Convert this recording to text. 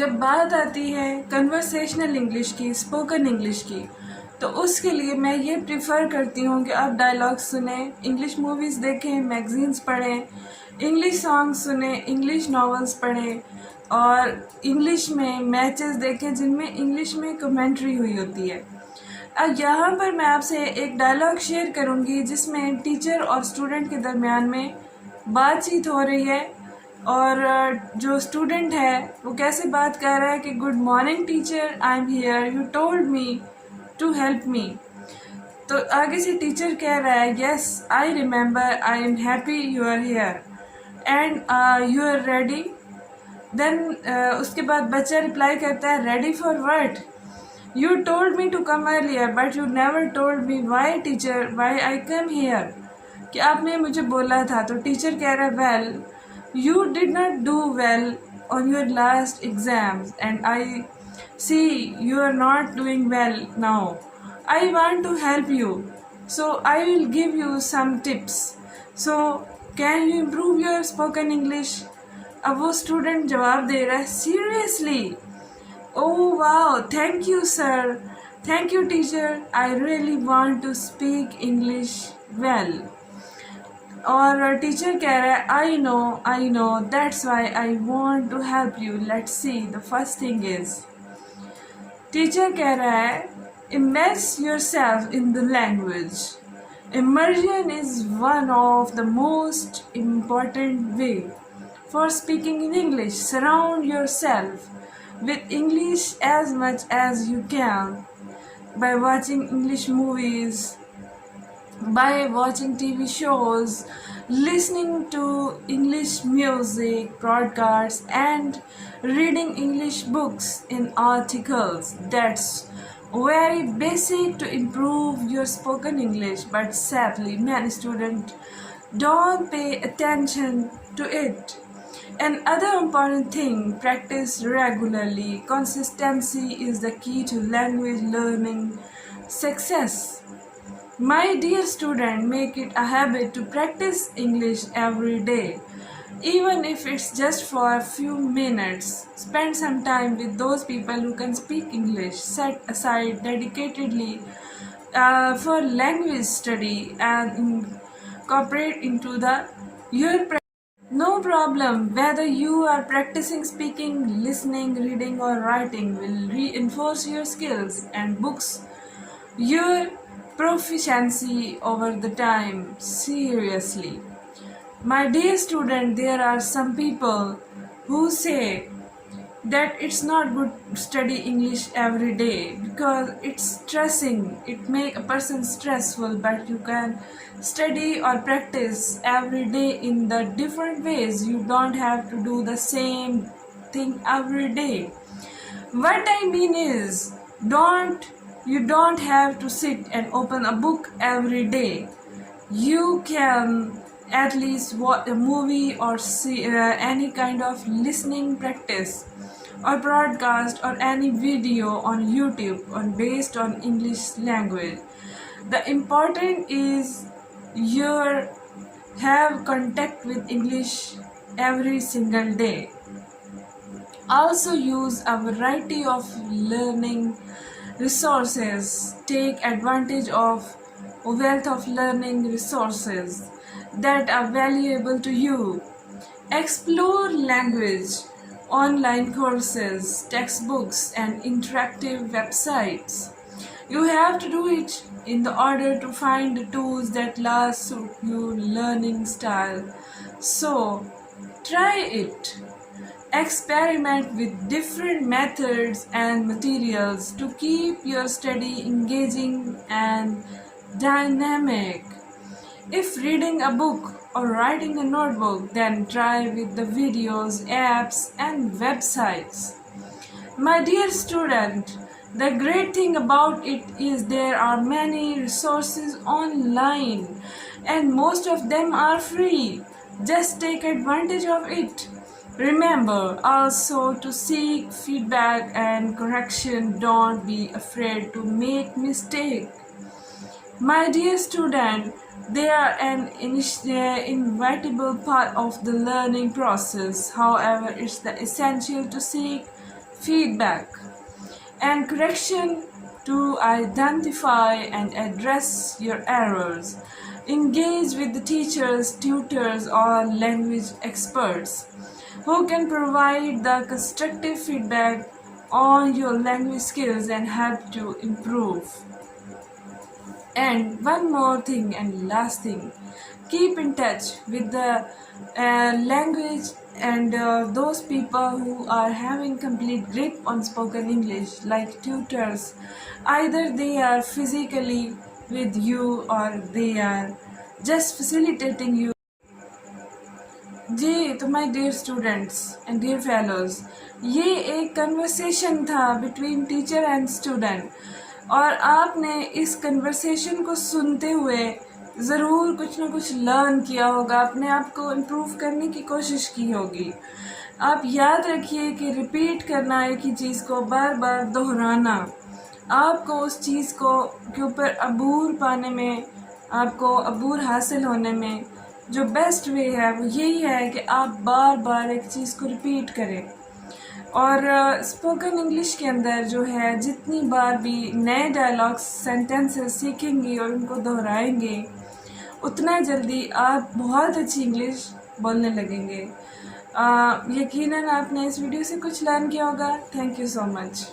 जब बात आती है कन्वर्सेशनल इंग्लिश की, स्पोकन इंग्लिश की, तो उसके लिए मैं ये प्रिफ़र करती हूँ कि आप डायलॉग सुने, इंग्लिश मूवीज़ देखें, मैगज़ीन्स पढ़ें, इंग्लिश सॉन्ग्स सुने, इंग्लिश नॉवेल्स पढ़ें और इंग्लिश में मैचेस देखें जिनमें इंग्लिश में कमेंट्री हुई होती है। अब यहाँ पर मैं आपसे एक डायलॉग शेयर करूँगी जिसमें टीचर और स्टूडेंट के दरमियान में बातचीत हो रही है और जो स्टूडेंट है वो कैसे बात कर रहा है कि good morning teacher, I am here, you told me to help me. तो आगे से टीचर कह रहा है yes I remember, I am happy you are here and you are ready. Then उसके बाद बच्चा रिप्लाई करता है ready for what, you told me to come earlier but you never told me why teacher, why I come here, कि आपने मुझे बोला था। तो टीचर कह रहा है well you did not do well on your last exams and I see you are not doing well now. I want to help you, so I will give you some tips. So can you improve your spoken English? अब वो student जवाब दे रहा है seriously, oh wow, thank you sir, thank you teacher, I really want to speak English well. और teacher कह रहा है I know that's why I want to help you, let's see the first thing is. Teacher कह रहा है immerse yourself in the language, immersion is one of the most important way for speaking in English. Surround yourself with English as much as you can by watching English movies, by watching TV shows, listening to English music, broadcasts, and reading English books and articles. That's very basic to improve your spoken English, but sadly, many students don't pay attention to it. Another important thing, practice regularly. Consistency is the key to language learning success. My dear student, make it a habit to practice English every day. Even if it's just for a few minutes, spend some time with those people who can speak English. Set aside dedicatedly for language study and incorporate into your practice. No problem whether you are practicing speaking, listening, reading or writing will reinforce your skills and books your proficiency over the time. Seriously, my dear student, there are some people who say that it's not good to study English every day because it's stressing, it make a person stressful, but you can study or practice every day in the different ways. You don't have to do the same thing every day. What I mean is, you don't have to sit and open a book every day. You can at least watch a movie or see any kind of listening practice or broadcast or any video on YouTube based on English language. The important is you have contact with English every single day. Also use a variety of learning resources. Take advantage of a wealth of learning resources that are valuable to you. Explore language, online courses, textbooks and interactive websites. You have to do it in the order to find the tools that last suit your learning style. So try it. Experiment with different methods and materials to keep your study engaging and dynamic. If reading a book or writing a notebook, then try with the videos, apps and websites. My dear student, the great thing about it is there are many resources online and most of them are free. Just take advantage of it. Remember also to seek feedback and correction. Don't be afraid to make mistakes. My dear student, they are an inevitable part of the learning process. However, it's essential to seek feedback, and correction to identify and address your errors. Engage with the teachers, tutors, or language experts who can provide the constructive feedback on your language skills and help to improve. And one more thing and last thing, keep in touch with the language and those people who are having complete grip on spoken English, like tutors. Either they are physically with you or they are just facilitating you. जी तो my dear students and dear fellows, ये एक conversation था between teacher and student, और आपने इस conversation को सुनते हुए ज़रूर कुछ ना कुछ लर्न किया होगा, अपने आप को इम्प्रूव करने की कोशिश की होगी। आप याद रखिए कि रिपीट करना, एक ही चीज़ को बार बार दोहराना, आपको उस चीज़ को के ऊपर अबूर पाने में, आपको अबूर हासिल होने में जो बेस्ट वे है वो यही है कि आप बार बार एक चीज़ को रिपीट करें। और स्पोकन इंग्लिश के अंदर जो है, जितनी बार भी नए डायलॉग्स, सेंटेंसेस सीखेंगे और उनको दोहराएंगे, उतना जल्दी आप बहुत अच्छी इंग्लिश बोलने लगेंगे। यकीनन आपने इस वीडियो से कुछ लर्न किया होगा। Thank you so much.